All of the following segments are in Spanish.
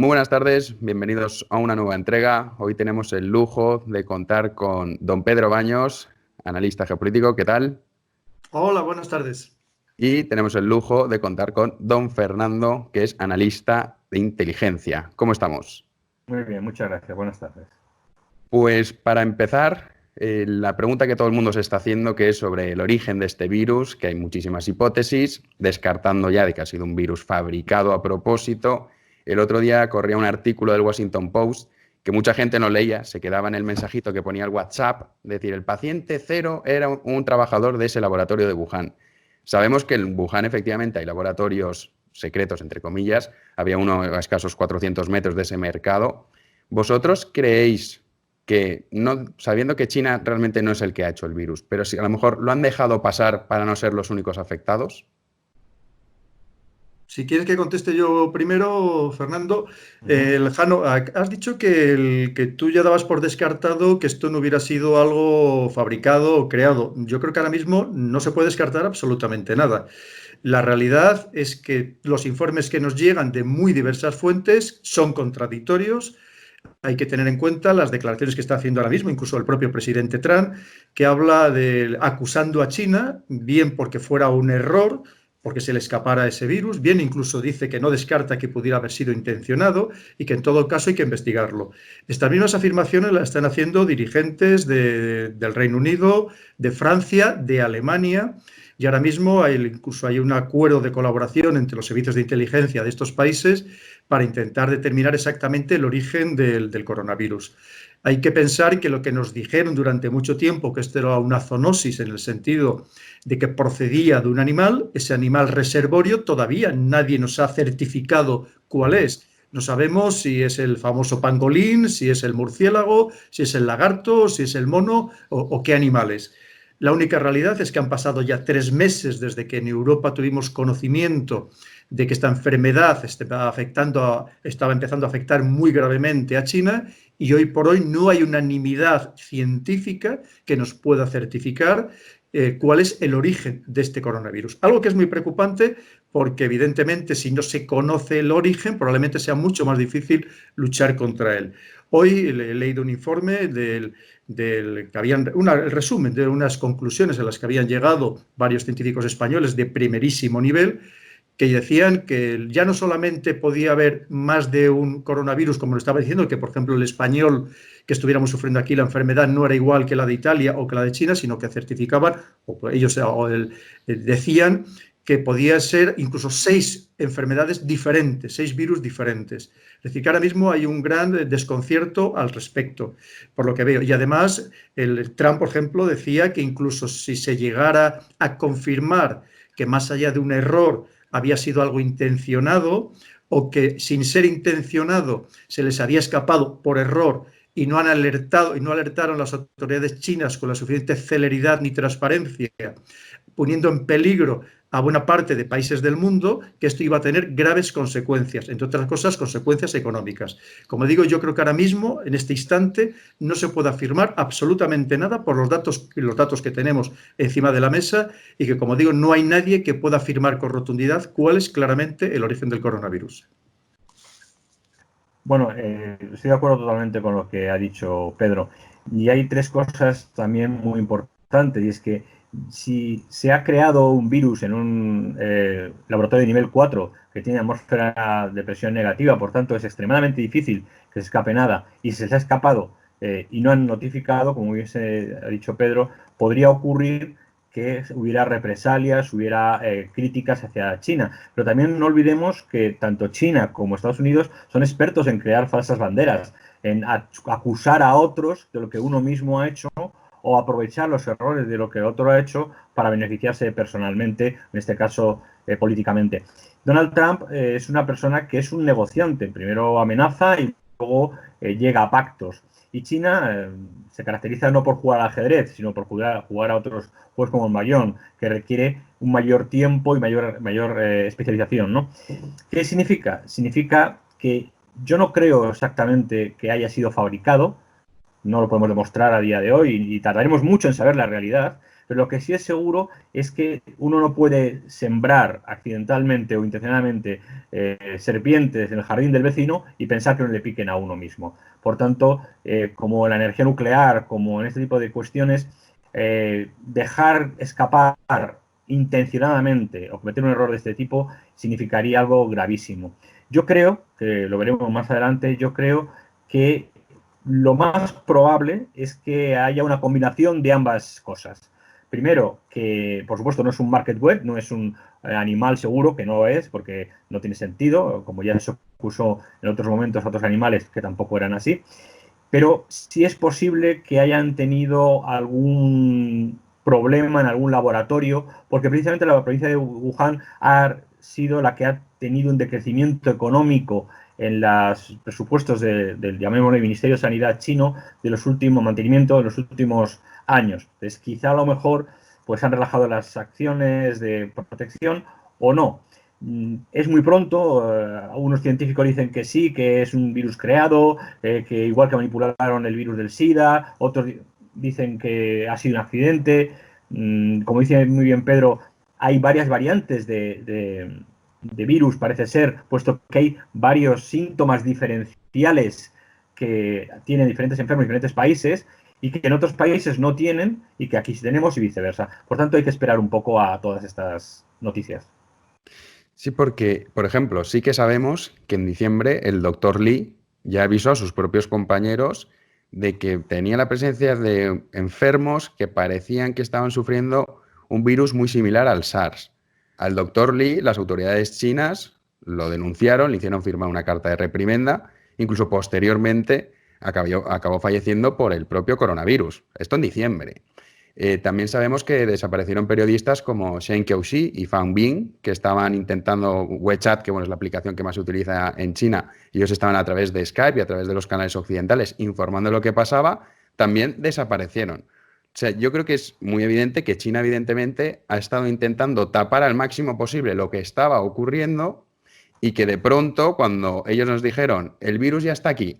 Muy buenas tardes, bienvenidos a una nueva entrega. Hoy tenemos el lujo de contar con don Pedro Baños, analista geopolítico. ¿Qué tal? Hola, buenas tardes. Y tenemos el lujo de contar con don Fernando, que es analista de inteligencia. ¿Cómo estamos? Muy bien, muchas gracias. Buenas tardes. Pues para empezar, la pregunta que todo el mundo se está haciendo, que es sobre el origen de este virus, que hay muchísimas hipótesis, descartando ya de que ha sido un virus fabricado a propósito. El otro día corría un artículo del Washington Post que mucha gente no leía, se quedaba en el mensajito que ponía el WhatsApp, decir, el paciente cero era un trabajador de ese laboratorio de Wuhan. Sabemos que en Wuhan efectivamente hay laboratorios secretos, entre comillas, había uno a escasos 400 metros de ese mercado. ¿Vosotros creéis que, no, sabiendo que China realmente no es el que ha hecho el virus, pero si a lo mejor lo han dejado pasar para no ser los únicos afectados? Si quieres que conteste yo primero, Fernando, Jano, has dicho que tú ya dabas por descartado que esto no hubiera sido algo fabricado o creado. Yo creo que ahora mismo no se puede descartar absolutamente nada. La realidad es que los informes que nos llegan de muy diversas fuentes son contradictorios. Hay que tener en cuenta las declaraciones que está haciendo ahora mismo, incluso el propio presidente Trump, que habla de acusando a China, bien porque fuera un error, porque se le escapara ese virus, bien incluso dice que no descarta que pudiera haber sido intencionado y que en todo caso hay que investigarlo. Estas mismas afirmaciones las están haciendo dirigentes del Reino Unido, de Francia, de Alemania, y ahora mismo incluso hay un acuerdo de colaboración entre los servicios de inteligencia de estos países para intentar determinar exactamente el origen del coronavirus. Hay que pensar que lo que nos dijeron durante mucho tiempo, que esto era una zoonosis en el sentido de que procedía de un animal, ese animal reservorio, todavía nadie nos ha certificado cuál es. No sabemos si es el famoso pangolín, si es el murciélago, si es el lagarto, si es el mono o qué animal es. La única realidad es que han pasado ya 3 meses desde que en Europa tuvimos conocimiento de que esta enfermedad estaba empezando a afectar muy gravemente a China y hoy por hoy no hay unanimidad científica que nos pueda certificar cuál es el origen de este coronavirus. Algo que es muy preocupante porque evidentemente si no se conoce el origen probablemente sea mucho más difícil luchar contra él. Hoy he leído un informe el resumen de unas conclusiones a las que habían llegado varios científicos españoles de primerísimo nivel, que decían que ya no solamente podía haber más de un coronavirus, como lo estaba diciendo, que por ejemplo el español que estuviéramos sufriendo aquí la enfermedad no era igual que la de Italia o que la de China, sino que certificaban, decían que podía ser incluso 6 enfermedades diferentes, 6 virus diferentes. Es decir, que ahora mismo hay un gran desconcierto al respecto, por lo que veo. Y además, el Trump, por ejemplo, decía que incluso si se llegara a confirmar que más allá de un error había sido algo intencionado o que sin ser intencionado se les había escapado por error y no han alertado y no alertaron las autoridades chinas con la suficiente celeridad ni transparencia, poniendo en peligro a buena parte de países del mundo, que esto iba a tener graves consecuencias, entre otras cosas, consecuencias económicas. Como digo, yo creo que ahora mismo, en este instante, no se puede afirmar absolutamente nada por los datos que tenemos encima de la mesa y que, como digo, no hay nadie que pueda afirmar con rotundidad cuál es claramente el origen del coronavirus. Bueno, estoy de acuerdo totalmente con lo que ha dicho Pedro. Y hay 3 cosas también muy importantes, y es que si se ha creado un virus en un laboratorio de nivel 4 que tiene atmósfera de presión negativa, por tanto es extremadamente difícil que se escape nada, y se les ha escapado y no han notificado, como hubiese dicho Pedro, podría ocurrir que hubiera represalias, hubiera críticas hacia China. Pero también no olvidemos que tanto China como Estados Unidos son expertos en crear falsas banderas, en acusar a otros de lo que uno mismo ha hecho o aprovechar los errores de lo que otro ha hecho para beneficiarse personalmente, en este caso políticamente. Donald Trump es una persona que es un negociante. Primero amenaza y luego llega a pactos. Y China se caracteriza no por jugar al ajedrez, sino por jugar a otros juegos como el mahjong, que requiere un mayor tiempo y mayor especialización, ¿no? ¿Qué significa? Significa que yo no creo exactamente que haya sido fabricado, no lo podemos demostrar a día de hoy y tardaremos mucho en saber la realidad, pero lo que sí es seguro es que uno no puede sembrar accidentalmente o intencionalmente serpientes en el jardín del vecino y pensar que no le piquen a uno mismo. Por tanto, como la energía nuclear, como en este tipo de cuestiones, dejar escapar intencionadamente o cometer un error de este tipo significaría algo gravísimo. Yo creo, que lo veremos más adelante, yo creo que lo más probable es que haya una combinación de ambas cosas. Primero, que por supuesto no es un market web, no es un animal seguro, que no lo es, porque no tiene sentido, como ya se puso en otros momentos a otros animales que tampoco eran así, pero sí es posible que hayan tenido algún problema en algún laboratorio, porque precisamente la provincia de Wuhan ha sido la que ha tenido un decrecimiento económico en los presupuestos del llamémosle Ministerio de Sanidad chino de los últimos mantenimientos de los últimos años. Entonces, quizá a lo mejor pues han relajado las acciones de protección o no. Es muy pronto, algunos científicos dicen que sí, que es un virus creado, que igual que manipularon el virus del SIDA, otros dicen que ha sido un accidente. Como dice muy bien Pedro, hay varias variantes de virus, parece ser, puesto que hay varios síntomas diferenciales que tienen diferentes enfermos en diferentes países y que en otros países no tienen y que aquí sí tenemos y viceversa. Por tanto, hay que esperar un poco a todas estas noticias. Sí, porque, por ejemplo, sí que sabemos que en diciembre el doctor Lee ya avisó a sus propios compañeros de que tenía la presencia de enfermos que parecían que estaban sufriendo un virus muy similar al SARS. Al doctor Lee, las autoridades chinas lo denunciaron, le hicieron firmar una carta de reprimenda, incluso posteriormente acabó falleciendo por el propio coronavirus. Esto en diciembre. También sabemos que desaparecieron periodistas como Shen Qiuxi y Fan Bing, que estaban intentando WeChat, que bueno, es la aplicación que más se utiliza en China, y ellos estaban a través de Skype y a través de los canales occidentales informando de lo que pasaba, también desaparecieron. O sea, yo creo que es muy evidente que China, evidentemente, ha estado intentando tapar al máximo posible lo que estaba ocurriendo y que de pronto, cuando ellos nos dijeron, el virus ya está aquí,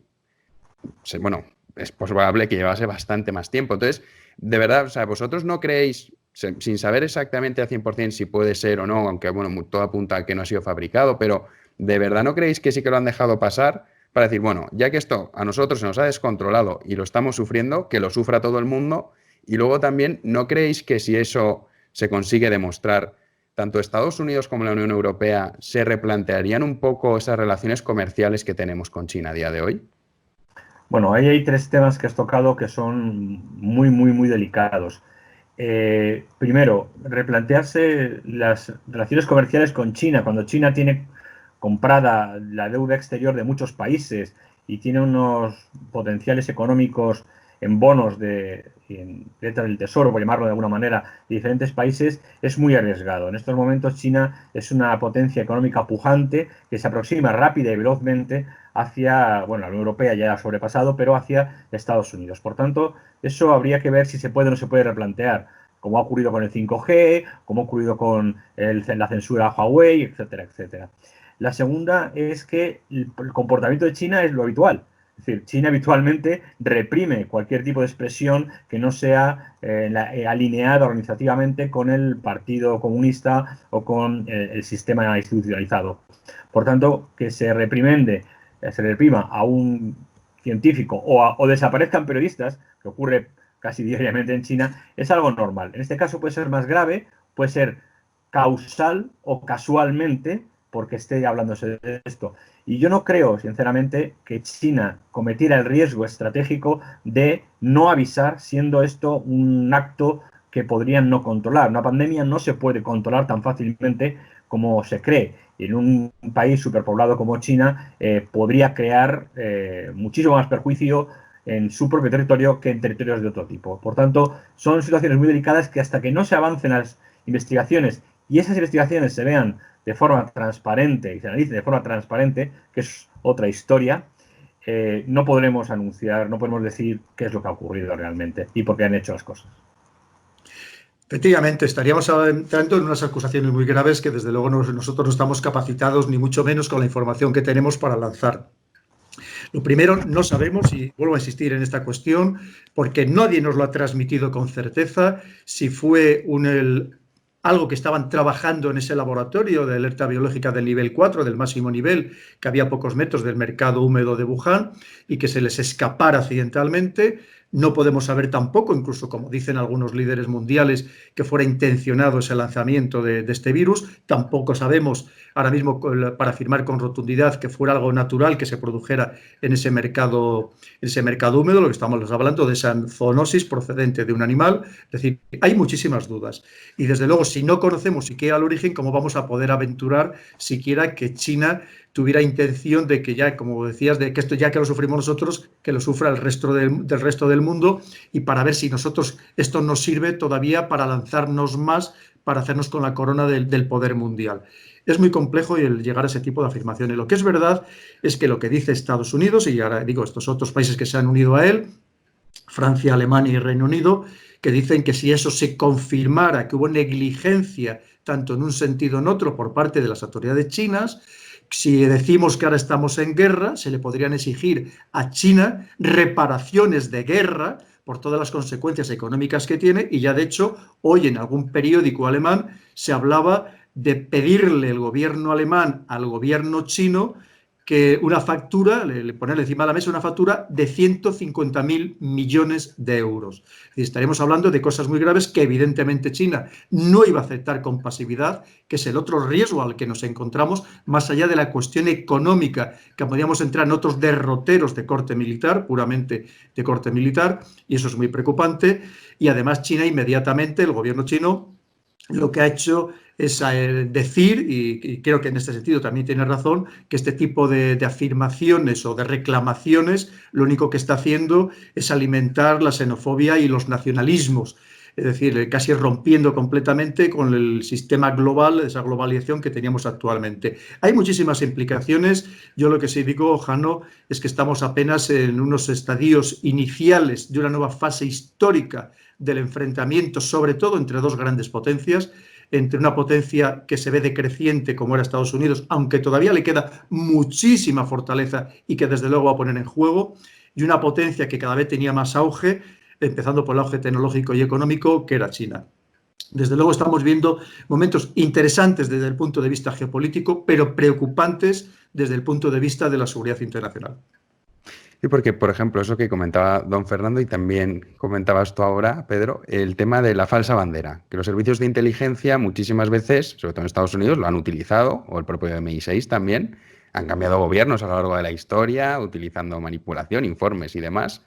bueno, es probable que llevase bastante más tiempo. Entonces, de verdad, o sea, vosotros no creéis, sin saber exactamente al 100% si puede ser o no, aunque bueno, todo apunta a que no ha sido fabricado, pero ¿de verdad no creéis que sí que lo han dejado pasar para decir, bueno, ya que esto a nosotros se nos ha descontrolado y lo estamos sufriendo, que lo sufra todo el mundo? Y luego también, ¿no creéis que si eso se consigue demostrar, tanto Estados Unidos como la Unión Europea se replantearían un poco esas relaciones comerciales que tenemos con China a día de hoy? Bueno, ahí hay tres temas que has tocado que son muy, muy, muy delicados. Primero, replantearse las relaciones comerciales con China. Cuando China tiene comprada la deuda exterior de muchos países y tiene unos potenciales económicos en bonos en letras del tesoro, por llamarlo de alguna manera, de diferentes países, es muy arriesgado. En estos momentos China es una potencia económica pujante que se aproxima rápida y velozmente hacia, bueno, la Unión Europea ya ha sobrepasado, pero hacia Estados Unidos. Por tanto, eso habría que ver si se puede o no se puede replantear, como ha ocurrido con el 5G, como ha ocurrido con la censura a Huawei, etcétera, etcétera. La segunda es que el comportamiento de China es lo habitual. Es decir, China habitualmente reprime cualquier tipo de expresión que no sea alineada organizativamente con el Partido Comunista o con el sistema institucionalizado. Por tanto, que se reprima a un científico o desaparezcan periodistas, que ocurre casi diariamente en China, es algo normal. En este caso puede ser más grave, puede ser causal o casualmente, porque esté hablándose de esto. Y yo no creo, sinceramente, que China cometiera el riesgo estratégico de no avisar, siendo esto un acto que podrían no controlar. Una pandemia no se puede controlar tan fácilmente como se cree. En un país superpoblado como China podría crear muchísimo más perjuicio en su propio territorio que en territorios de otro tipo. Por tanto, son situaciones muy delicadas que hasta que no se avancen las investigaciones y esas investigaciones se vean de forma transparente y se analicen de forma transparente, que es otra historia, no podremos anunciar, no podemos decir qué es lo que ha ocurrido realmente y por qué han hecho las cosas. Efectivamente, estaríamos entrando en unas acusaciones muy graves que desde luego nosotros no estamos capacitados, ni mucho menos con la información que tenemos para lanzar. Lo primero, no sabemos, y vuelvo a insistir en esta cuestión, porque nadie nos lo ha transmitido con certeza, si fue algo que estaban trabajando en ese laboratorio de alerta biológica del nivel 4, del máximo nivel, que había a pocos metros del mercado húmedo de Wuhan, y que se les escapara accidentalmente. No podemos saber tampoco, incluso como dicen algunos líderes mundiales, que fuera intencionado ese lanzamiento de este virus. Tampoco sabemos ahora mismo para afirmar con rotundidad que fuera algo natural que se produjera en ese mercado húmedo. Lo que estamos hablando de esa zoonosis procedente de un animal. Es decir, hay muchísimas dudas. Y desde luego, si no conocemos siquiera el origen, ¿cómo vamos a poder aventurar siquiera que China tuviera intención de que ya, como decías, de que esto ya que lo sufrimos nosotros, que lo sufra el resto del resto del mundo, y para ver si nosotros esto nos sirve todavía para lanzarnos más, para hacernos con la corona del poder mundial? Es muy complejo el llegar a ese tipo de afirmaciones. Lo que es verdad es que lo que dice Estados Unidos, y ahora digo estos otros países que se han unido a él, Francia, Alemania y Reino Unido, que dicen que si eso se confirmara, que hubo negligencia tanto en un sentido como en otro por parte de las autoridades chinas, si decimos que ahora estamos en guerra, se le podrían exigir a China reparaciones de guerra por todas las consecuencias económicas que tiene, y ya de hecho hoy en algún periódico alemán se hablaba de pedirle el gobierno alemán al gobierno chino que una factura, ponerle encima de la mesa una factura de 150.000 millones de euros. Y estaremos hablando de cosas muy graves que evidentemente China no iba a aceptar con pasividad, que es el otro riesgo al que nos encontramos, más allá de la cuestión económica, que podríamos entrar en otros derroteros de corte militar, puramente de corte militar, y eso es muy preocupante. Y además China inmediatamente, el gobierno chino, lo que ha hecho es decir, y creo que en este sentido también tiene razón, que este tipo de afirmaciones o de reclamaciones lo único que está haciendo es alimentar la xenofobia y los nacionalismos. Es decir, casi rompiendo completamente con el sistema global, esa globalización que teníamos actualmente. Hay muchísimas implicaciones. Yo lo que sí digo, Jano, es que estamos apenas en unos estadios iniciales de una nueva fase histórica del enfrentamiento, sobre todo entre dos grandes potencias, entre una potencia que se ve decreciente como era Estados Unidos, aunque todavía le queda muchísima fortaleza y que desde luego va a poner en juego, y una potencia que cada vez tenía más auge, empezando por el auge tecnológico y económico, que era China. Desde luego estamos viendo momentos interesantes desde el punto de vista geopolítico, pero preocupantes desde el punto de vista de la seguridad internacional. Sí, porque, por ejemplo, eso que comentaba don Fernando y también comentabas tú ahora, Pedro, el tema de la falsa bandera, que los servicios de inteligencia muchísimas veces, sobre todo en Estados Unidos, lo han utilizado, o el propio MI6 también, han cambiado gobiernos a lo largo de la historia, utilizando manipulación, informes y demás,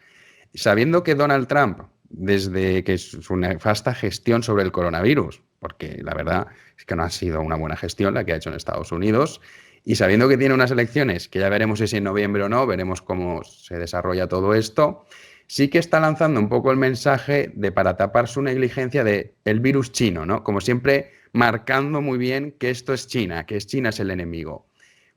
sabiendo que Donald Trump, desde que su nefasta gestión sobre el coronavirus, porque la verdad es que no ha sido una buena gestión la que ha hecho en Estados Unidos, y sabiendo que tiene unas elecciones, que ya veremos si es en noviembre o no, veremos cómo se desarrolla todo esto, sí que está lanzando un poco el mensaje de, para tapar su negligencia, de el virus chino, ¿no? Como siempre, marcando muy bien que esto es China, que China es el enemigo.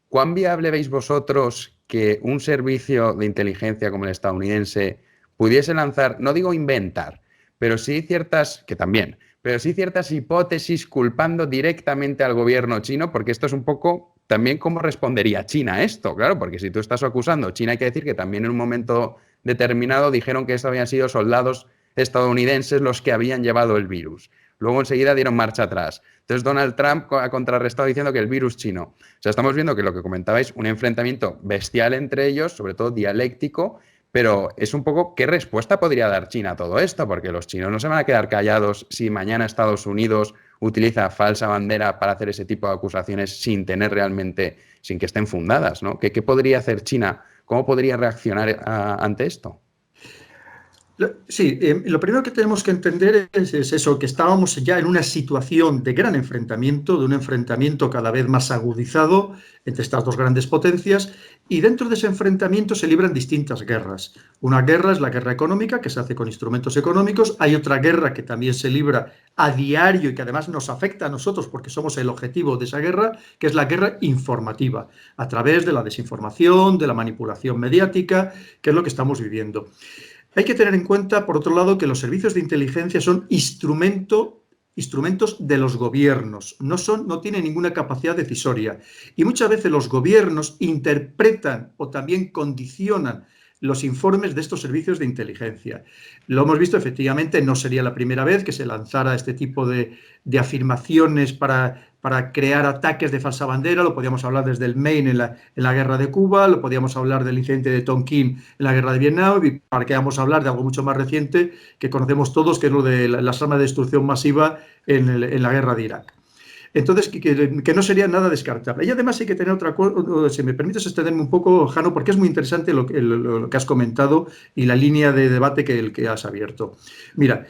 ¿Cuán viable veis vosotros que un servicio de inteligencia como el estadounidense pudiese lanzar, no digo inventar, pero sí ciertas, que también, pero sí ciertas hipótesis culpando directamente al gobierno chino? Porque esto es un poco también cómo respondería China a esto, claro, porque si tú estás acusando, China, hay que decir que también en un momento determinado dijeron que esto habían sido soldados estadounidenses los que habían llevado el virus. Luego enseguida dieron marcha atrás. Entonces Donald Trump ha contrarrestado diciendo que el virus chino. O sea, estamos viendo que lo que comentabais, un enfrentamiento bestial entre ellos, sobre todo dialéctico, pero es un poco qué respuesta podría dar China a todo esto, porque los chinos no se van a quedar callados si mañana Estados Unidos utiliza falsa bandera para hacer ese tipo de acusaciones sin tener realmente, sin que estén fundadas, ¿no? ¿Qué podría hacer China? ¿Cómo podría reaccionar ante esto? Sí, lo primero que tenemos que entender es eso, que estábamos ya en una situación de gran enfrentamiento, de un enfrentamiento cada vez más agudizado entre estas dos grandes potencias, y dentro de ese enfrentamiento se libran distintas guerras. Una guerra es la guerra económica, que se hace con instrumentos económicos. Hay otra guerra que también se libra a diario y que además nos afecta a nosotros porque somos el objetivo de esa guerra, que es la guerra informativa, a través de la desinformación, de la manipulación mediática, que es lo que estamos viviendo. Hay que tener en cuenta, por otro lado, que los servicios de inteligencia son instrumento instrumentos de los gobiernos, no tienen ninguna capacidad decisoria. Y muchas veces los gobiernos interpretan o también condicionan los informes de estos servicios de inteligencia. Lo hemos visto, efectivamente, no sería la primera vez que se lanzara este tipo de afirmaciones para crear ataques de falsa bandera. Lo podíamos hablar desde el Maine en la guerra de Cuba, lo podíamos hablar del incidente de Tonkin en la guerra de Vietnam, y para qué vamos a hablar de algo mucho más reciente que conocemos todos, que es lo de las armas de destrucción masiva en la guerra de Irak. Entonces, que no sería nada descartable. Y además hay que tener otra cosa, si me permites extenderme un poco, Jano, porque es muy interesante lo que has comentado y la línea de debate que has abierto. Mira,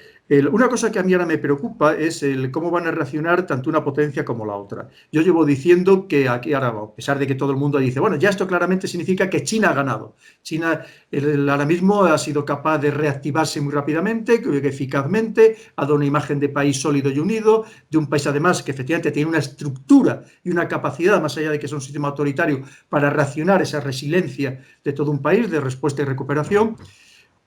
una cosa que a mí ahora me preocupa es cómo van a reaccionar tanto una potencia como la otra. Yo llevo diciendo que aquí ahora, a pesar de que todo el mundo dice, bueno, ya esto claramente significa que China ha ganado. China ahora mismo ha sido capaz de reactivarse muy rápidamente, eficazmente, ha dado una imagen de país sólido y unido, de un país además que efectivamente tiene una estructura y una capacidad, más allá de que sea un sistema autoritario, para reaccionar esa resiliencia de todo un país, de respuesta y recuperación.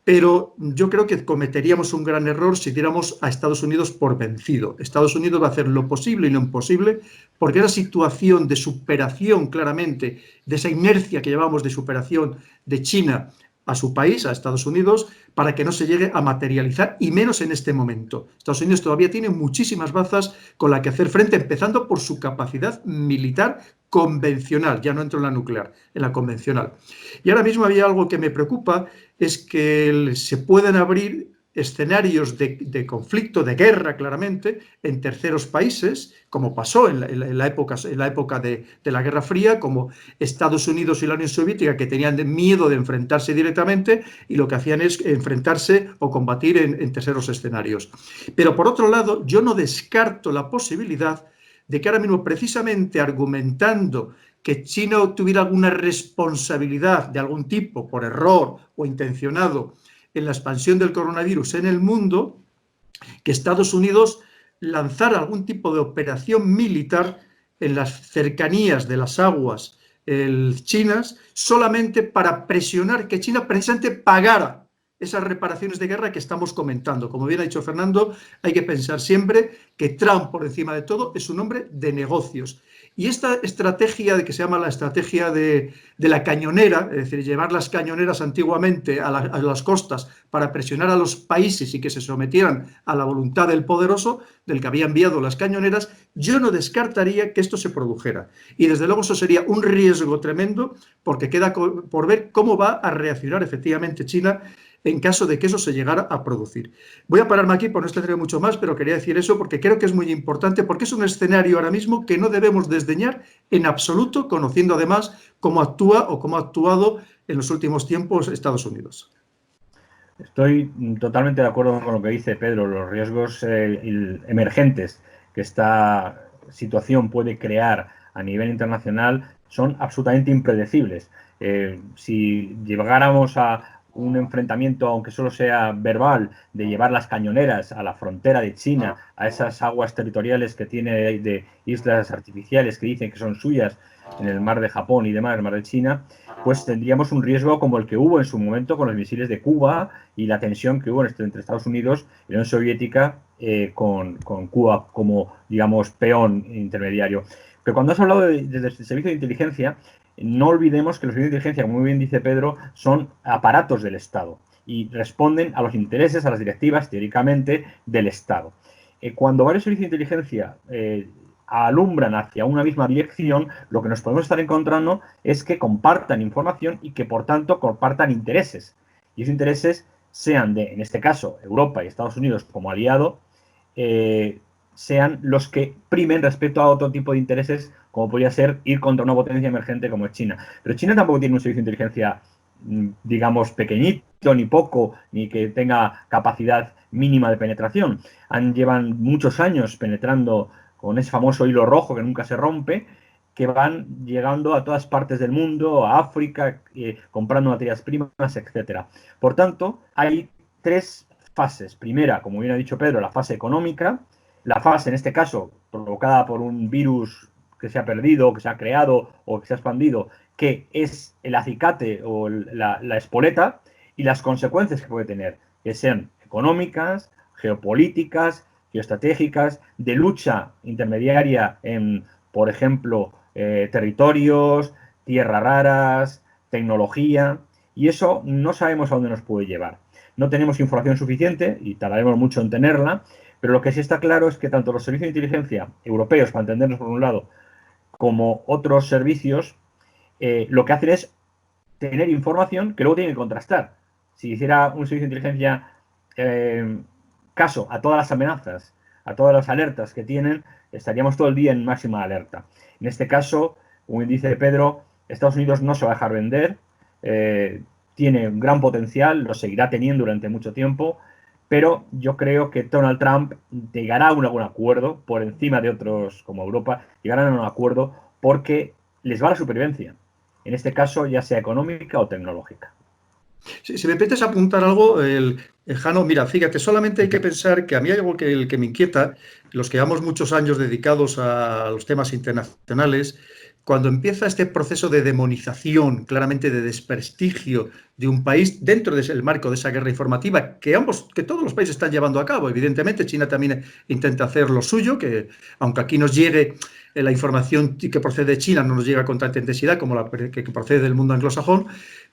Pero yo creo que cometeríamos un gran error si diéramos a Estados Unidos por vencido. Estados Unidos va a hacer lo posible y lo imposible porque esa situación de superación, claramente, de esa inercia que llevamos de superación de China a su país, a Estados Unidos, para que no se llegue a materializar, y menos en este momento. Estados Unidos todavía tiene muchísimas bazas con las que hacer frente, empezando por su capacidad militar convencional, ya no entro en la nuclear, en la convencional. Y ahora mismo había algo que me preocupa, es que se pueden abrir escenarios de conflicto, de guerra, claramente, en terceros países, como pasó en la época de la Guerra Fría, como Estados Unidos y la Unión Soviética, que tenían miedo de enfrentarse directamente y lo que hacían es enfrentarse o combatir en terceros escenarios. Pero por otro lado, yo no descarto la posibilidad de que ahora mismo, precisamente argumentando que China tuviera alguna responsabilidad de algún tipo, por error o intencionado, en la expansión del coronavirus en el mundo, que Estados Unidos lanzara algún tipo de operación militar en las cercanías de las aguas chinas, solamente para presionar que China precisamente pagara esas reparaciones de guerra que estamos comentando. Como bien ha dicho Fernando, hay que pensar siempre que Trump, por encima de todo, es un hombre de negocios. Y esta estrategia que se llama la estrategia de la cañonera, es decir, llevar las cañoneras antiguamente a las costas para presionar a los países y que se sometieran a la voluntad del poderoso, del que había enviado las cañoneras, yo no descartaría que esto se produjera. Y desde luego eso sería un riesgo tremendo, porque queda por ver cómo va a reaccionar efectivamente China en caso de que eso se llegara a producir. Voy a pararme aquí por no extender mucho más, pero quería decir eso porque creo que es muy importante, porque es un escenario ahora mismo que no debemos desdeñar en absoluto, conociendo además cómo actúa o cómo ha actuado en los últimos tiempos Estados Unidos. Estoy totalmente de acuerdo con lo que dice Pedro. Los riesgos emergentes que esta situación puede crear a nivel internacional son absolutamente impredecibles. Si llegáramos a un enfrentamiento, aunque solo sea verbal, de llevar las cañoneras a la frontera de China, a esas aguas territoriales que tiene de islas artificiales que dicen que son suyas en el mar de Japón y demás, el mar de China, pues tendríamos un riesgo como el que hubo en su momento con los misiles de Cuba y la tensión que hubo entre Estados Unidos y la Unión Soviética con Cuba como, digamos, peón intermediario. Pero cuando has hablado del servicio de inteligencia, no olvidemos que los servicios de inteligencia, como muy bien dice Pedro, son aparatos del Estado y responden a los intereses, a las directivas, teóricamente, del Estado. Cuando varios servicios de inteligencia alumbran hacia una misma dirección, lo que nos podemos estar encontrando es que compartan información y que, por tanto, compartan intereses. Y esos intereses sean de, en este caso, Europa y Estados Unidos como aliado, sean los que primen respecto a otro tipo de intereses, como podría ser ir contra una potencia emergente como es China. Pero China tampoco tiene un servicio de inteligencia, digamos, pequeñito, ni poco, ni que tenga capacidad mínima de penetración. Llevan muchos años penetrando con ese famoso hilo rojo que nunca se rompe, que van llegando a todas partes del mundo, a África, comprando materias primas, etc. Por tanto, hay tres fases. Primera, como bien ha dicho Pedro, la fase económica, la fase, en este caso, provocada por un virus que se ha perdido, que se ha creado o que se ha expandido, que es el acicate o la espoleta, y las consecuencias que puede tener, que sean económicas, geopolíticas, geoestratégicas, de lucha intermediaria en, por ejemplo, territorios, tierras raras, tecnología, y eso no sabemos a dónde nos puede llevar. No tenemos información suficiente y tardaremos mucho en tenerla, pero lo que sí está claro es que tanto los servicios de inteligencia europeos, para entendernos por un lado, como otros servicios, lo que hacen es tener información que luego tienen que contrastar. Si hiciera un servicio de inteligencia caso a todas las amenazas, a todas las alertas que tienen, estaríamos todo el día en máxima alerta. En este caso, como dice Pedro, Estados Unidos no se va a dejar vender, tiene un gran potencial, lo seguirá teniendo durante mucho tiempo, pero yo creo que Donald Trump llegará a un acuerdo, por encima de otros como Europa, llegarán a un acuerdo porque les va la supervivencia, en este caso ya sea económica o tecnológica. Si me permites apuntar algo, Jano, mira, fíjate, solamente hay que pensar que a mí hay algo que me inquieta, los que llevamos muchos años dedicados a los temas internacionales, cuando empieza este proceso de demonización, claramente de desprestigio de un país dentro del marco de esa guerra informativa que todos los países están llevando a cabo. Evidentemente, China también intenta hacer lo suyo, que aunque aquí nos llegue la información que procede de China, no nos llega con tanta intensidad como la que procede del mundo anglosajón.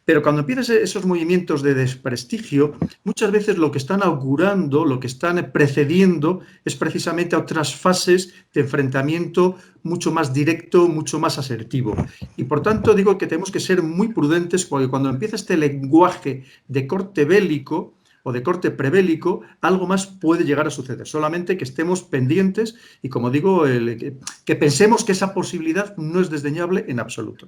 Pero cuando empiezan esos movimientos de desprestigio, muchas veces lo que están augurando, lo que están precediendo, es precisamente a otras fases de enfrentamiento mucho más directo, mucho más asertivo. Y por tanto digo que tenemos que ser muy prudentes porque cuando empieza este lenguaje de corte bélico o de corte prebélico, algo más puede llegar a suceder. Solamente que estemos pendientes y, como digo, que pensemos que esa posibilidad no es desdeñable en absoluto.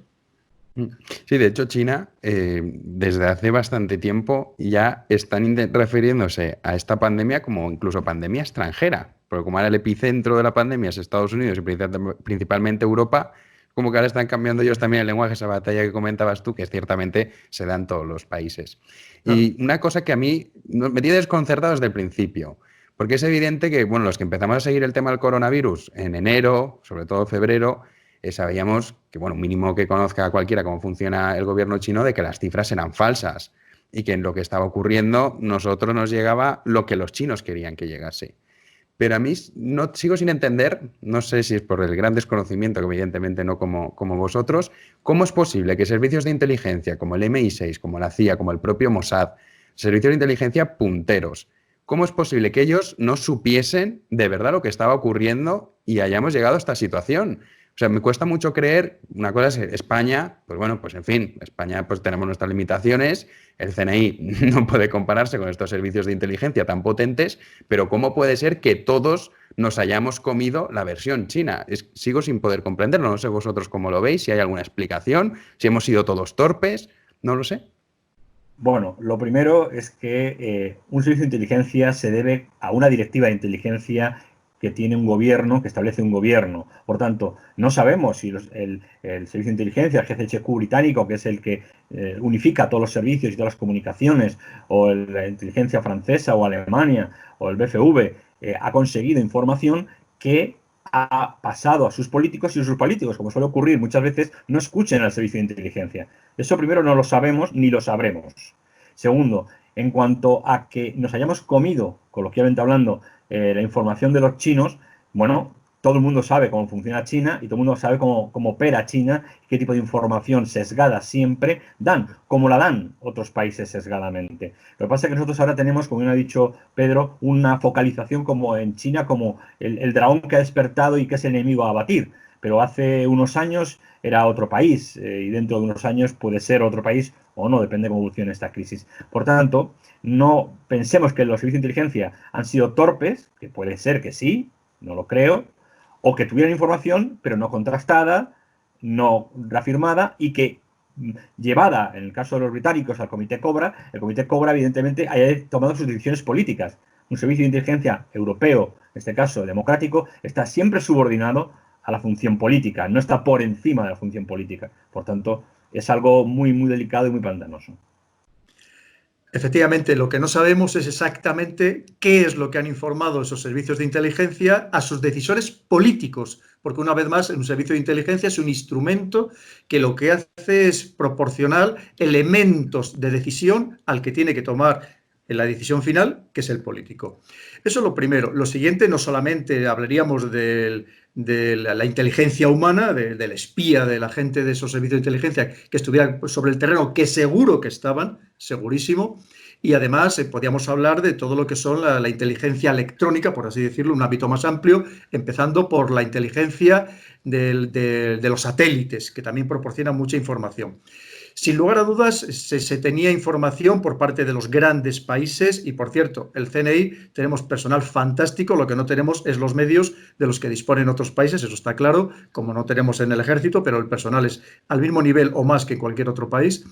Sí, de hecho China desde hace bastante tiempo ya están refiriéndose a esta pandemia como incluso pandemia extranjera, porque como ahora el epicentro de la pandemia es Estados Unidos y principalmente Europa, como que ahora están cambiando ellos también el lenguaje, esa batalla que comentabas tú, que ciertamente se da en todos los países. Y una cosa que a mí me tiene desconcertado desde el principio, porque es evidente que, bueno, los que empezamos a seguir el tema del coronavirus en enero, sobre todo febrero, sabíamos que, bueno, mínimo que conozca a cualquiera cómo funciona el gobierno chino, de que las cifras eran falsas y que en lo que estaba ocurriendo nosotros nos llegaba lo que los chinos querían que llegase. Pero a mí sigo sin entender, no sé si es por el gran desconocimiento, que evidentemente no como vosotros, cómo es posible que servicios de inteligencia como el MI6, como la CIA, como el propio Mossad, servicios de inteligencia punteros, cómo es posible que ellos no supiesen de verdad lo que estaba ocurriendo y hayamos llegado a esta situación. O sea, me cuesta mucho creer, una cosa es España, pues bueno, pues en fin, España pues tenemos nuestras limitaciones, el CNI no puede compararse con estos servicios de inteligencia tan potentes, pero ¿cómo puede ser que todos nos hayamos comido la versión china? Sigo sin poder comprenderlo, no sé vosotros cómo lo veis, si hay alguna explicación, si hemos sido todos torpes, no lo sé. Bueno, lo primero es que un servicio de inteligencia se debe a una directiva de inteligencia que tiene un gobierno, que establece un gobierno. Por tanto, no sabemos si el servicio de inteligencia, el GCHQ británico, que es el que unifica todos los servicios y todas las comunicaciones, o la inteligencia francesa o Alemania, o el BFV, ha conseguido información que ha pasado a sus políticos y sus políticos, como suele ocurrir muchas veces, no escuchen al servicio de inteligencia. Eso primero no lo sabemos ni lo sabremos. Segundo, en cuanto a que nos hayamos comido, coloquialmente hablando, la información de los chinos, bueno, todo el mundo sabe cómo funciona China y todo el mundo sabe cómo opera China, qué tipo de información sesgada siempre dan, como la dan otros países sesgadamente. Lo que pasa es que nosotros ahora tenemos, como bien ha dicho Pedro, una focalización como en China, como el dragón que ha despertado y que es el enemigo a abatir. Pero hace unos años era otro país y dentro de unos años puede ser otro país o no, depende de cómo evolucione esta crisis. Por tanto, no pensemos que los servicios de inteligencia han sido torpes, que puede ser que sí, no lo creo, o que tuvieran información, pero no contrastada, no reafirmada y que llevada, en el caso de los británicos, al Comité Cobra, el Comité Cobra evidentemente haya tomado sus decisiones políticas. Un servicio de inteligencia europeo, en este caso democrático, está siempre subordinado a la función política, no está por encima de la función política. Por tanto, es algo muy, muy delicado y muy pantanoso. Efectivamente, lo que no sabemos es exactamente qué es lo que han informado esos servicios de inteligencia a sus decisores políticos, porque una vez más, un servicio de inteligencia es un instrumento que lo que hace es proporcionar elementos de decisión al que tiene que tomar en la decisión final, que es el político. Eso es lo primero. Lo siguiente, no solamente hablaríamos de la inteligencia humana, del espía, de la gente de esos servicios de inteligencia que estuviera sobre el terreno, que seguro que estaban, segurísimo, y además podríamos hablar de todo lo que son la inteligencia electrónica, por así decirlo, un ámbito más amplio, empezando por la inteligencia de los satélites, que también proporcionan mucha información. Sin lugar a dudas, se tenía información por parte de los grandes países y, por cierto, el CNI tenemos personal fantástico, lo que no tenemos es los medios de los que disponen otros países, eso está claro, como no tenemos en el ejército, pero el personal es al mismo nivel o más que en cualquier otro país.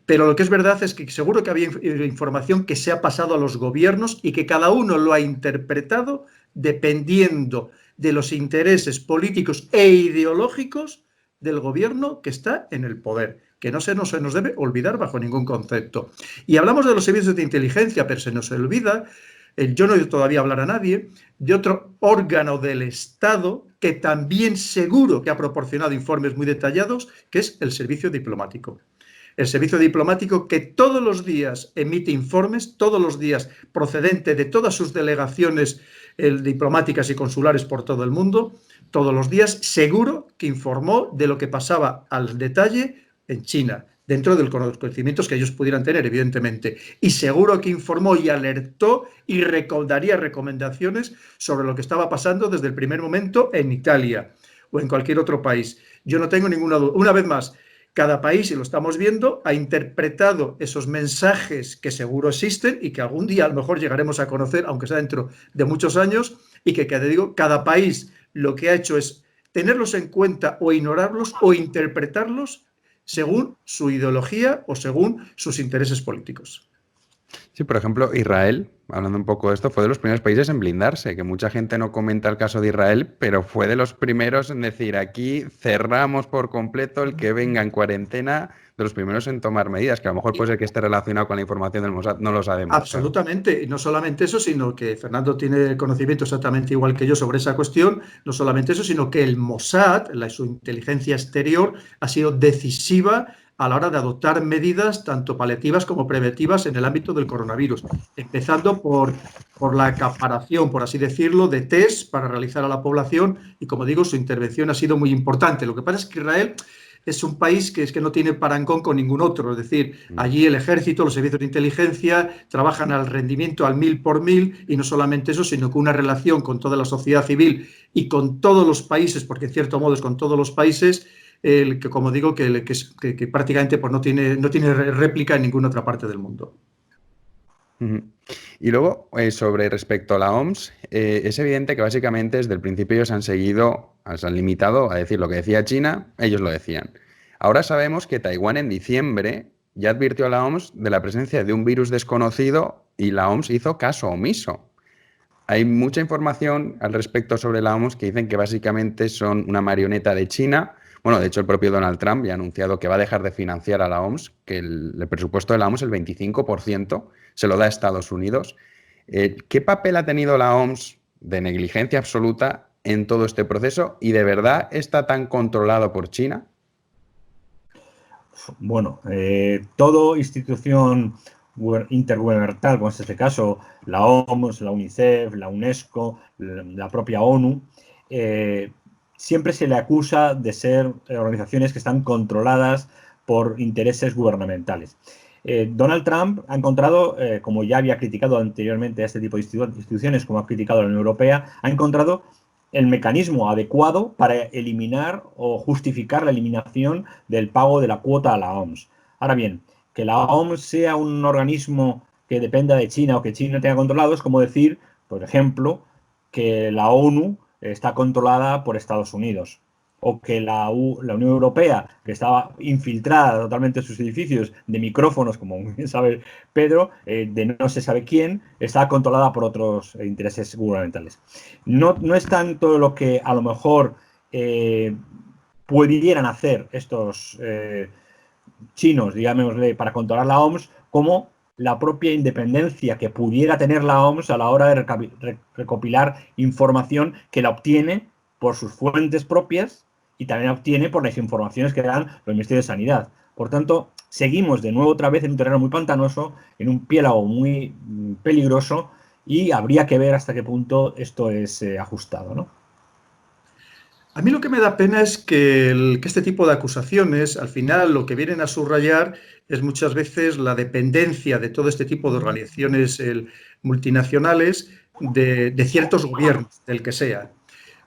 Pero lo que es verdad es que seguro que había información que se ha pasado a los gobiernos y que cada uno lo ha interpretado dependiendo de los intereses políticos e ideológicos del gobierno que está en el poder, que no se nos debe olvidar bajo ningún concepto. Y hablamos de los servicios de inteligencia, pero se nos olvida, yo no he oído todavía hablar a nadie, de otro órgano del Estado que también seguro que ha proporcionado informes muy detallados, que es el servicio diplomático. El servicio diplomático que todos los días emite informes, todos los días procedente de todas sus delegaciones diplomáticas y consulares por todo el mundo, todos los días seguro que informó de lo que pasaba al detalle en China, dentro de los conocimientos que ellos pudieran tener, evidentemente. Y seguro que informó y alertó y daría recomendaciones sobre lo que estaba pasando desde el primer momento en Italia o en cualquier otro país. Yo no tengo ninguna duda. Una vez más, cada país, y lo estamos viendo, ha interpretado esos mensajes que seguro existen y que algún día a lo mejor llegaremos a conocer, aunque sea dentro de muchos años, y que, digo, cada país lo que ha hecho es tenerlos en cuenta o ignorarlos o interpretarlos según su ideología o según sus intereses políticos. Sí, por ejemplo, Israel, hablando un poco de esto, fue de los primeros países en blindarse, que mucha gente no comenta el caso de Israel, pero fue de los primeros en decir aquí cerramos por completo el que venga en cuarentena, de los primeros en tomar medidas, que a lo mejor puede ser que esté relacionado con la información del Mossad, no lo sabemos. Absolutamente, claro. Y no solamente eso, sino que Fernando tiene conocimiento exactamente igual que yo sobre esa cuestión, no solamente eso, sino que el Mossad, su inteligencia exterior, ha sido decisiva a la hora de adoptar medidas tanto paliativas como preventivas en el ámbito del coronavirus, empezando por la acaparación, por así decirlo, de test para realizar a la población y, como digo, su intervención ha sido muy importante. Lo que pasa es que Israel es un país que no tiene parangón con ningún otro, es decir, allí el ejército, los servicios de inteligencia trabajan al rendimiento al 1000 por 1000 y no solamente eso, sino con una relación con toda la sociedad civil y con todos los países, porque en cierto modo es con todos los países, que como digo, que prácticamente pues no tiene réplica en ninguna otra parte del mundo. Y luego, sobre respecto a la OMS, es evidente que básicamente desde el principio ellos se han limitado a decir lo que decía China, ellos lo decían. Ahora sabemos que Taiwán en diciembre ya advirtió a la OMS de la presencia de un virus desconocido y la OMS hizo caso omiso. Hay mucha información al respecto sobre la OMS que dicen que básicamente son una marioneta de China. Bueno, de hecho el propio Donald Trump ya ha anunciado que va a dejar de financiar a la OMS, que el presupuesto de la OMS, el 25%, se lo da a Estados Unidos. ¿Qué papel ha tenido la OMS de negligencia absoluta en todo este proceso y de verdad está tan controlado por China? Bueno, toda institución intergubernamental, como es este caso, la OMS, la UNICEF, la UNESCO, la propia ONU, siempre se le acusa de ser organizaciones que están controladas por intereses gubernamentales. Donald Trump ha encontrado, como ya había criticado anteriormente a este tipo de instituciones, como ha criticado a la Unión Europea, ha encontrado el mecanismo adecuado para eliminar o justificar la eliminación del pago de la cuota a la OMS. Ahora bien, que la OMS sea un organismo que dependa de China o que China tenga controlado es como decir, por ejemplo, que la ONU está controlada por Estados Unidos o que la Unión Europea, que estaba infiltrada totalmente en sus edificios de micrófonos, como bien sabe Pedro, de no se sabe quién, está controlada por otros intereses gubernamentales. No es tanto lo que a lo mejor pudieran hacer estos chinos, digámosle, para controlar la OMS, como la propia independencia que pudiera tener la OMS a la hora de recopilar información que la obtiene por sus fuentes propias y también obtiene por las informaciones que dan los ministerios de Sanidad. Por tanto, seguimos de nuevo otra vez en un terreno muy pantanoso, en un piélago muy peligroso, y habría que ver hasta qué punto esto es ajustado, ¿no? A mí lo que me da pena es que este tipo de acusaciones, al final, lo que vienen a subrayar es muchas veces la dependencia de todo este tipo de organizaciones multinacionales de ciertos gobiernos, del que sea.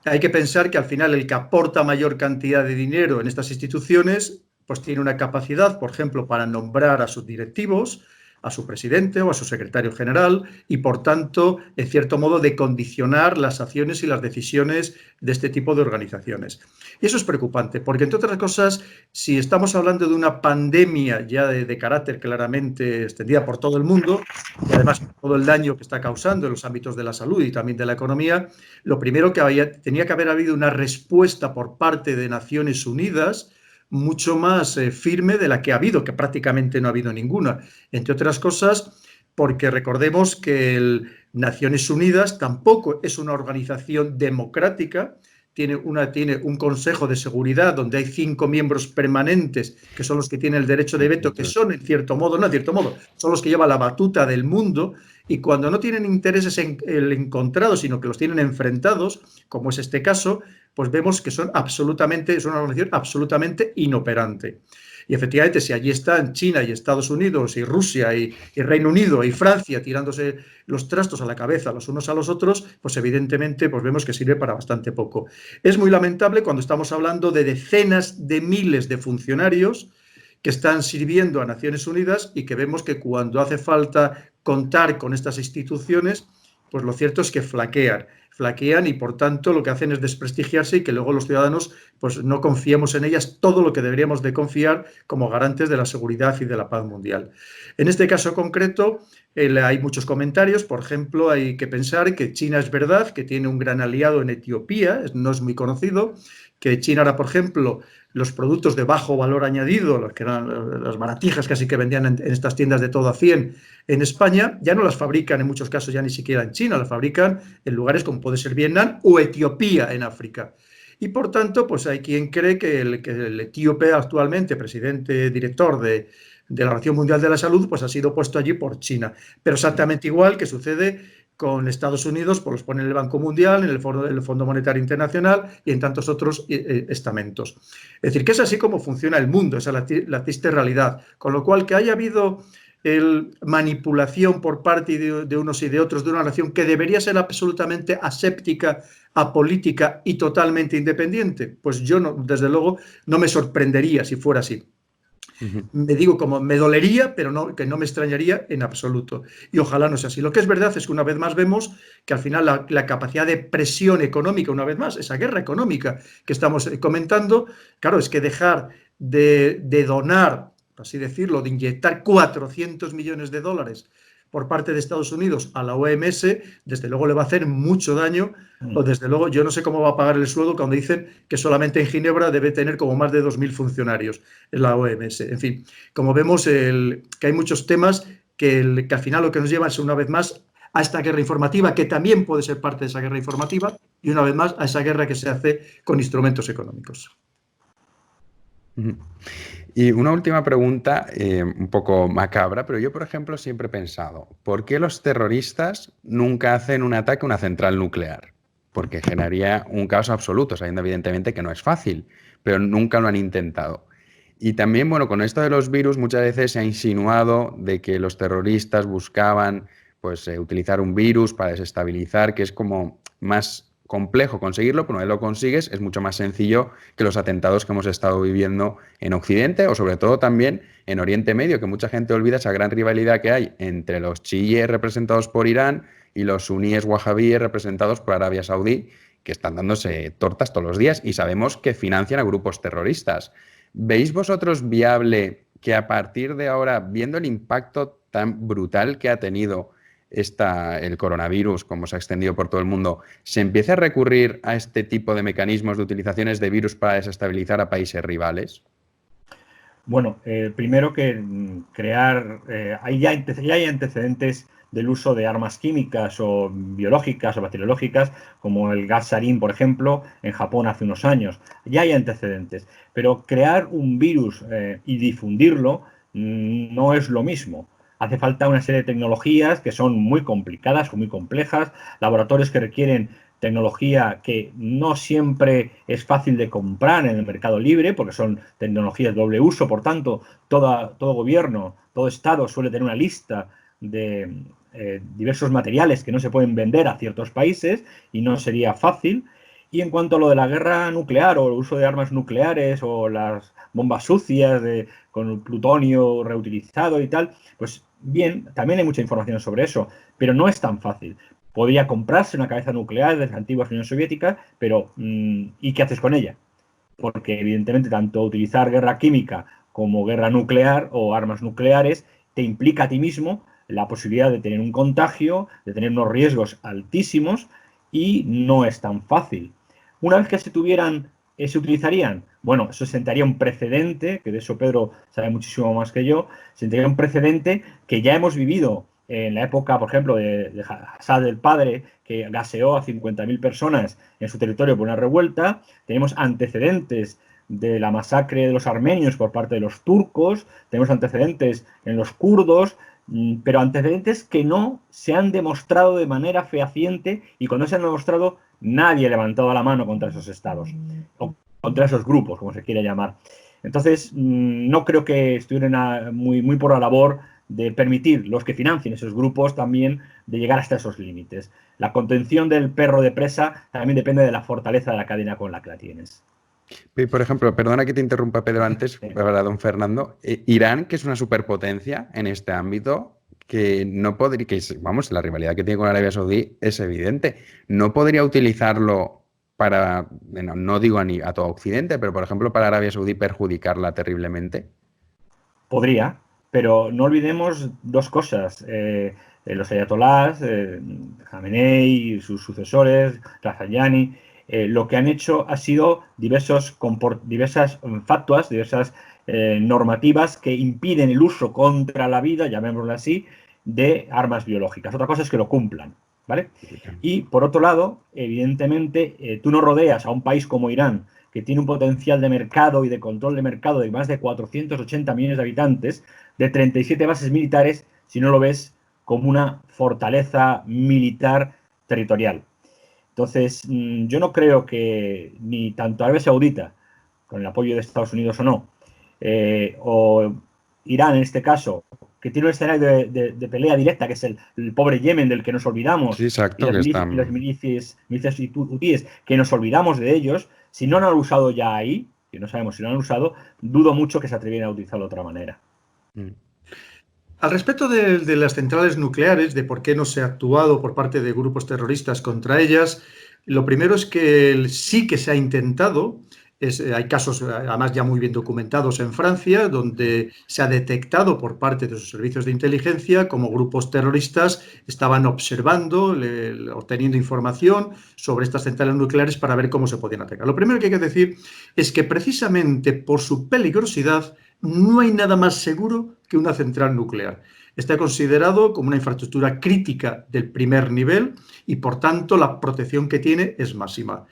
Hay que pensar que al final el que aporta mayor cantidad de dinero en estas instituciones, pues tiene una capacidad, por ejemplo, para nombrar a sus directivos, a su presidente o a su secretario general y, por tanto, en cierto modo, de condicionar las acciones y las decisiones de este tipo de organizaciones. Y eso es preocupante, porque, entre otras cosas, si estamos hablando de una pandemia ya de carácter claramente extendida por todo el mundo, y además todo el daño que está causando en los ámbitos de la salud y también de la economía, lo primero que tenía que haber habido una respuesta por parte de Naciones Unidas mucho más firme de la que ha habido, que prácticamente no ha habido ninguna. Entre otras cosas, porque recordemos que Naciones Unidas tampoco es una organización democrática, tiene un Consejo de Seguridad donde hay 5 miembros permanentes que son los que tienen el derecho de veto, que son en cierto modo, no en cierto modo, son los que llevan la batuta del mundo, y cuando no tienen intereses encontrados, sino que los tienen enfrentados, como es este caso, pues vemos que es una organización absolutamente inoperante. Y efectivamente, si allí están China y Estados Unidos y Rusia y Reino Unido y Francia tirándose los trastos a la cabeza los unos a los otros, pues evidentemente pues vemos que sirve para bastante poco. Es muy lamentable cuando estamos hablando de decenas de miles de funcionarios que están sirviendo a Naciones Unidas y que vemos que cuando hace falta contar con estas instituciones, pues lo cierto es que flaquean y por tanto lo que hacen es desprestigiarse y que luego los ciudadanos pues no confiemos en ellas todo lo que deberíamos de confiar como garantes de la seguridad y de la paz mundial. En este caso concreto hay muchos comentarios, por ejemplo, hay que pensar que China es verdad que tiene un gran aliado en Etiopía, no es muy conocido, que China ahora, por ejemplo, los productos de bajo valor añadido, los que eran las baratijas casi que vendían en estas tiendas de todo a 100 en España, ya no las fabrican en muchos casos ya ni siquiera en China, las fabrican en lugares como puede ser Vietnam o Etiopía en África. Y por tanto, pues hay quien cree que el etíope actualmente, presidente director de la Organización Mundial de la Salud, pues ha sido puesto allí por China. Pero exactamente igual que sucede con Estados Unidos, pues los pone en el Banco Mundial, en el Fondo Monetario Internacional y en tantos otros estamentos. Es decir, que es así como funciona el mundo, esa es la triste realidad. Con lo cual, que haya habido manipulación por parte de unos y de otros de una nación que debería ser absolutamente aséptica, apolítica y totalmente independiente, pues yo no, desde luego no me sorprendería si fuera así. Me digo como me dolería, pero no, que no me extrañaría en absoluto. Y ojalá no sea así. Lo que es verdad es que una vez más vemos que al final la capacidad de presión económica, una vez más, esa guerra económica que estamos comentando, claro, es que dejar de donar, por así decirlo, de inyectar 400 millones de dólares por parte de Estados Unidos a la OMS, desde luego le va a hacer mucho daño, o desde luego yo no sé cómo va a pagar el sueldo cuando dicen que solamente en Ginebra debe tener como más de 2.000 funcionarios en la OMS. En fin, como vemos que hay muchos temas que al final lo que nos lleva es una vez más a esta guerra informativa, que también puede ser parte de esa guerra informativa, y una vez más a esa guerra que se hace con instrumentos económicos. Y una última pregunta, un poco macabra, pero yo, por ejemplo, siempre he pensado, ¿por qué los terroristas nunca hacen un ataque a una central nuclear? Porque generaría un caos absoluto, sabiendo evidentemente que no es fácil, pero nunca lo han intentado. Y también, bueno, con esto de los virus muchas veces se ha insinuado de que los terroristas buscaban pues, utilizar un virus para desestabilizar, que es como más complejo conseguirlo, pero una vez lo consigues es mucho más sencillo que los atentados que hemos estado viviendo en Occidente o sobre todo también en Oriente Medio, que mucha gente olvida esa gran rivalidad que hay entre los chiíes representados por Irán y los suníes wahabíes representados por Arabia Saudí, que están dándose tortas todos los días y sabemos que financian a grupos terroristas. ¿Veis vosotros viable que a partir de ahora, viendo el impacto tan brutal que ha tenido el coronavirus, como se ha extendido por todo el mundo, se empiece a recurrir a este tipo de mecanismos de utilizaciones de virus para desestabilizar a países rivales? Bueno, primero que crear, ya hay antecedentes del uso de armas químicas o biológicas o bacteriológicas, como el gas sarín, por ejemplo, en Japón hace unos años. Ya hay antecedentes, pero crear un virus y difundirlo no es lo mismo. Hace falta una serie de tecnologías que son muy complicadas o muy complejas, laboratorios que requieren tecnología que no siempre es fácil de comprar en el mercado libre, porque son tecnologías de doble uso, por tanto, todo gobierno, todo Estado suele tener una lista de diversos materiales que no se pueden vender a ciertos países y no sería fácil. Y en cuanto a lo de la guerra nuclear o el uso de armas nucleares o las bombas sucias con plutonio reutilizado y tal, pues bien, también hay mucha información sobre eso, pero no es tan fácil. Podría comprarse una cabeza nuclear de la antigua Unión Soviética, pero ¿y qué haces con ella? Porque evidentemente tanto utilizar guerra química como guerra nuclear o armas nucleares te implica a ti mismo la posibilidad de tener un contagio, de tener unos riesgos altísimos y no es tan fácil. Una vez que se utilizarían, bueno, eso sentaría un precedente, que de eso Pedro sabe muchísimo más que yo, sentaría un precedente que ya hemos vivido en la época, por ejemplo, de Assad el padre, que gaseó a 50.000 personas en su territorio por una revuelta. Tenemos antecedentes de la masacre de los armenios por parte de los turcos, tenemos antecedentes en los kurdos, pero antecedentes que no se han demostrado de manera fehaciente, y cuando se han demostrado nadie ha levantado la mano contra esos estados o contra esos grupos, como se quiera llamar. Entonces, no creo que estuvieran muy por la labor de permitir los que financien esos grupos también de llegar hasta esos límites. La contención del perro de presa también depende de la fortaleza de la cadena con la que la tienes. Por ejemplo, perdona que te interrumpa, Pedro, antes, para don Fernando. Irán, que es una superpotencia en este ámbito, que no podría, vamos, la rivalidad que tiene con Arabia Saudí es evidente. No podría utilizarlo para, bueno, no digo a todo Occidente, pero por ejemplo para Arabia Saudí perjudicarla terriblemente. Podría, pero no olvidemos dos cosas. Los ayatolás, Khamenei y sus sucesores, Rafsanjani, lo que han hecho ha sido diversas fatuas, diversas normativas que impiden el uso contra la vida, llamémoslo así, de armas biológicas. Otra cosa es que lo cumplan, ¿vale? Y por otro lado, evidentemente, tú no rodeas a un país como Irán, que tiene un potencial de mercado y de control de mercado de más de 480 millones de habitantes, de 37 bases militares, si no lo ves como una fortaleza militar territorial. Entonces, yo no creo que ni tanto Arabia Saudita, con el apoyo de Estados Unidos o no, o Irán en este caso, que tiene un escenario de pelea directa, que es el pobre Yemen del que nos olvidamos, Sí, exacto, y las milicias hutíes, que nos olvidamos de ellos, si no lo han usado ya ahí, que no sabemos si lo han usado, dudo mucho que se atrevieran a utilizarlo de otra manera. Al respecto de las centrales nucleares, de por qué no se ha actuado por parte de grupos terroristas contra ellas, lo primero es que sí que se ha intentado. Hay casos, además, ya muy bien documentados en Francia, donde se ha detectado por parte de sus servicios de inteligencia cómo grupos terroristas estaban observando, obteniendo información sobre estas centrales nucleares para ver cómo se podían atacar. Lo primero que hay que decir es que precisamente por su peligrosidad no hay nada más seguro que una central nuclear. Está considerado como una infraestructura crítica del primer nivel y, por tanto, la protección que tiene es máxima.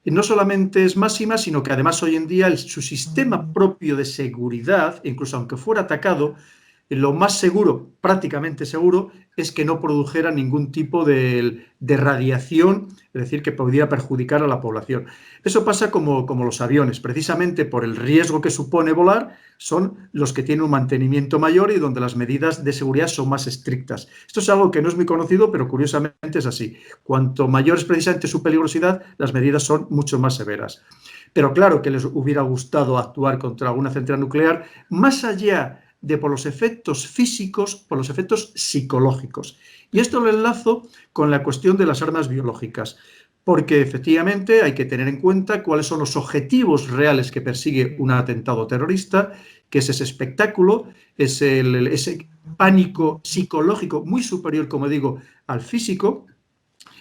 Y no solamente es máxima, sino que además hoy en día su sistema propio de seguridad, incluso aunque fuera atacado, lo más seguro, prácticamente seguro, es que no produjera ningún tipo de radiación, es decir, que podría perjudicar a la población. Eso pasa como los aviones, precisamente por el riesgo que supone volar, son los que tienen un mantenimiento mayor y donde las medidas de seguridad son más estrictas. Esto es algo que no es muy conocido, pero curiosamente es así. Cuanto mayor es precisamente su peligrosidad, las medidas son mucho más severas. Pero claro que les hubiera gustado actuar contra una central nuclear, más allá de por los efectos físicos, por los efectos psicológicos. Y esto lo enlazo con la cuestión de las armas biológicas, porque efectivamente hay que tener en cuenta cuáles son los objetivos reales que persigue un atentado terrorista, que es ese espectáculo, ese pánico psicológico muy superior, como digo, al físico,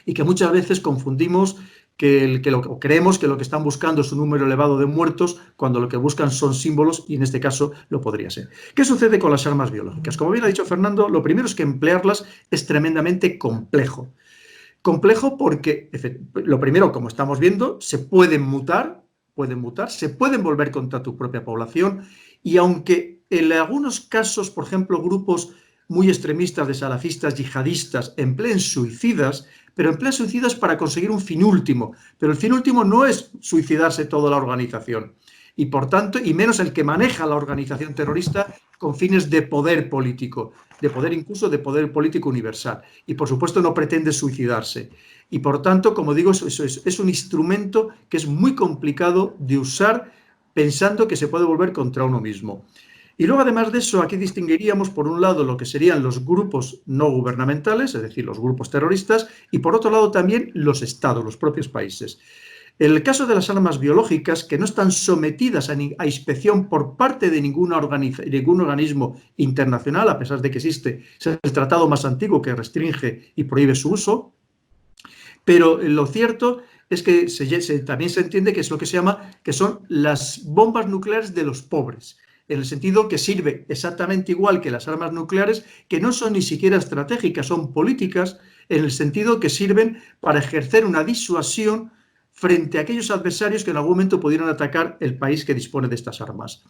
y que muchas veces confundimos creemos que lo que están buscando es un número elevado de muertos, cuando lo que buscan son símbolos, y en este caso lo podría ser. ¿Qué sucede con las armas biológicas? Como bien ha dicho Fernando, lo primero es que emplearlas es tremendamente complejo. Complejo porque, lo primero, como estamos viendo, se pueden mutar, se pueden volver contra tu propia población, y aunque en algunos casos, por ejemplo, grupos muy extremistas de salafistas yihadistas empleen suicidas, pero emplean suicidas para conseguir un fin último. Pero el fin último no es suicidarse toda la organización. Y por tanto, y menos el que maneja la organización terrorista con fines de poder político, de poder incluso de poder político universal. Y por supuesto no pretende suicidarse. Y por tanto, como digo, eso es un instrumento que es muy complicado de usar pensando que se puede volver contra uno mismo. Y luego, además de eso, aquí distinguiríamos, por un lado, lo que serían los grupos no gubernamentales, es decir, los grupos terroristas, y por otro lado también los estados, los propios países. En el caso de las armas biológicas, que no están sometidas a inspección por parte de ningún organismo internacional, a pesar de que existe, es el tratado más antiguo que restringe y prohíbe su uso, pero lo cierto es que también se entiende que es lo que se llama, que son las bombas nucleares de los pobres, en el sentido que sirve exactamente igual que las armas nucleares, que no son ni siquiera estratégicas, son políticas, en el sentido que sirven para ejercer una disuasión frente a aquellos adversarios que en algún momento pudieran atacar el país que dispone de estas armas.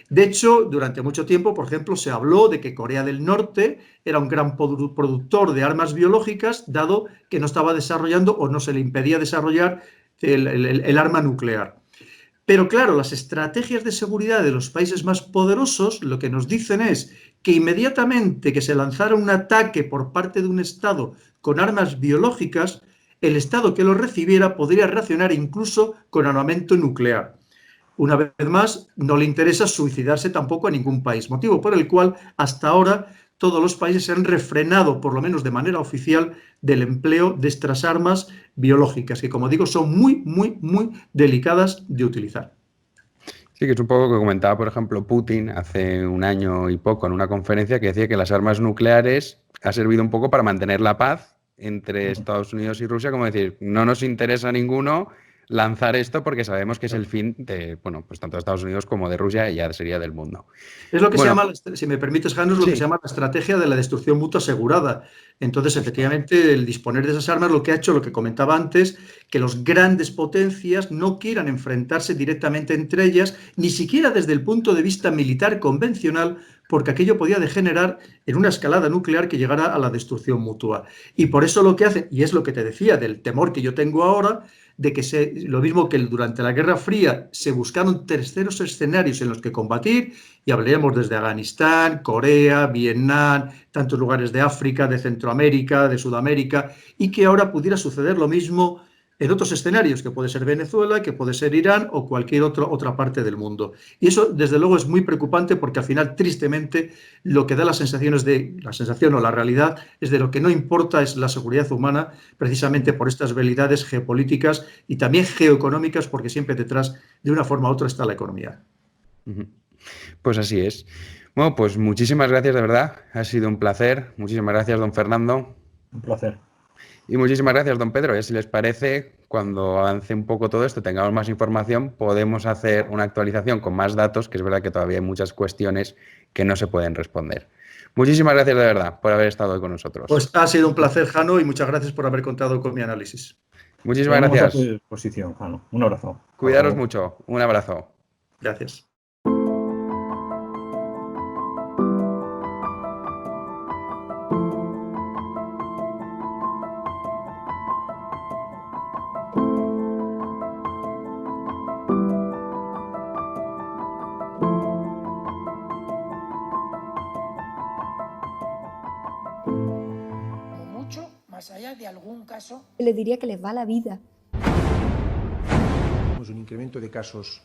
De hecho, durante mucho tiempo, por ejemplo, se habló de que Corea del Norte era un gran productor de armas biológicas, dado que no estaba desarrollando o no se le impedía desarrollar el arma nuclear. Pero claro, las estrategias de seguridad de los países más poderosos lo que nos dicen es que inmediatamente que se lanzara un ataque por parte de un Estado con armas biológicas, el Estado que lo recibiera podría reaccionar incluso con armamento nuclear. Una vez más, no le interesa suicidarse tampoco a ningún país, motivo por el cual hasta ahora todos los países se han refrenado, por lo menos de manera oficial, del empleo de estas armas biológicas, que como digo son muy, muy, muy delicadas de utilizar. Sí, que es un poco lo que comentaba, por ejemplo, Putin hace un año y poco en una conferencia que decía que las armas nucleares ha servido un poco para mantener la paz entre Estados Unidos y Rusia, como decir, no nos interesa a ninguno lanzar esto porque sabemos que es el fin de, bueno, pues tanto de Estados Unidos como de Rusia y ya sería del mundo. Es lo que se llama, si me permites, Jano, es lo sí, que se llama la estrategia de la destrucción mutua asegurada. Entonces, efectivamente, el disponer de esas armas lo que ha hecho, lo que comentaba antes, que los grandes potencias no quieran enfrentarse directamente entre ellas, ni siquiera desde el punto de vista militar convencional, porque aquello podía degenerar en una escalada nuclear que llegara a la destrucción mutua. Y por eso lo que hacen, y es lo que te decía del temor que yo tengo ahora, de que lo mismo que durante la Guerra Fría se buscaron terceros escenarios en los que combatir, y hablaríamos desde Afganistán, Corea, Vietnam, tantos lugares de África, de Centroamérica, de Sudamérica, y que ahora pudiera suceder lo mismo en otros escenarios, que puede ser Venezuela, que puede ser Irán o cualquier otra parte del mundo. Y eso, desde luego, es muy preocupante porque al final, tristemente, lo que da la sensación o la realidad es de lo que no importa es la seguridad humana, precisamente por estas veleidades geopolíticas y también geoeconómicas, porque siempre detrás, de una forma u otra, está la economía. Pues así es. Bueno, pues muchísimas gracias, de verdad. Ha sido un placer. Muchísimas gracias, don Fernando. Un placer. Y muchísimas gracias, don Pedro. Y si les parece, cuando avance un poco todo esto, tengamos más información, podemos hacer una actualización con más datos, que es verdad que todavía hay muchas cuestiones que no se pueden responder. Muchísimas gracias, de verdad, por haber estado hoy con nosotros. Pues ha sido un placer, Jano, y muchas gracias por haber contado con mi análisis. Muchísimas gracias. A tu disposición, Jano. Un abrazo. Cuidaros mucho. Un abrazo. Gracias. Más allá de algún caso, le diría que les va la vida. Tenemos un incremento de casos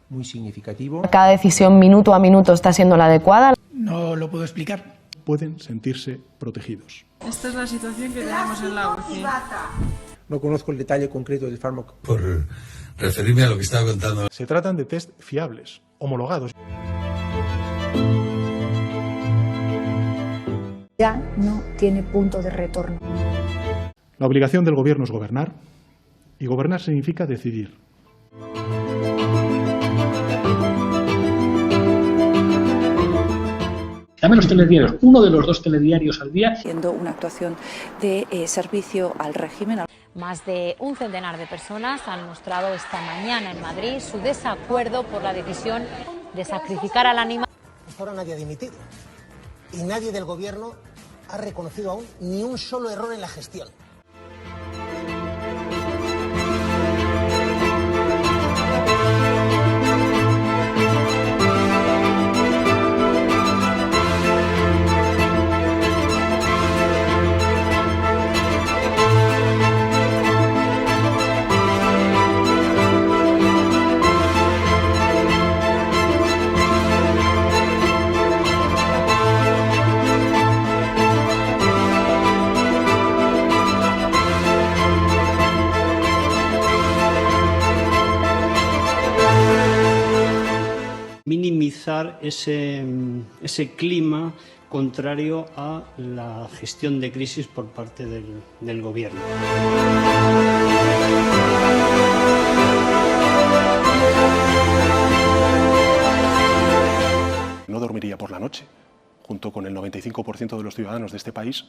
muy significativo. Cada decisión minuto a minuto está siendo la adecuada. No lo puedo explicar. Pueden sentirse protegidos. Esta es la situación que tenemos en la UCI. No conozco el detalle concreto del fármaco. Por referirme a lo que estaba contando. Se tratan de test fiables, homologados. Ya no tiene punto de retorno. La obligación del gobierno es gobernar, y gobernar significa decidir. Dame los telediarios, uno de los 2 telediarios al día. Haciendo una actuación de servicio al régimen. Más de un centenar de personas han mostrado esta mañana en Madrid su desacuerdo por la decisión de sacrificar al animal. Hasta ahora nadie ha dimitido. Y nadie del gobierno ha reconocido aún ni un solo error en la gestión. Minimizar ese clima contrario a la gestión de crisis por parte del gobierno. No dormiría por la noche, junto con el 95% de los ciudadanos de este país,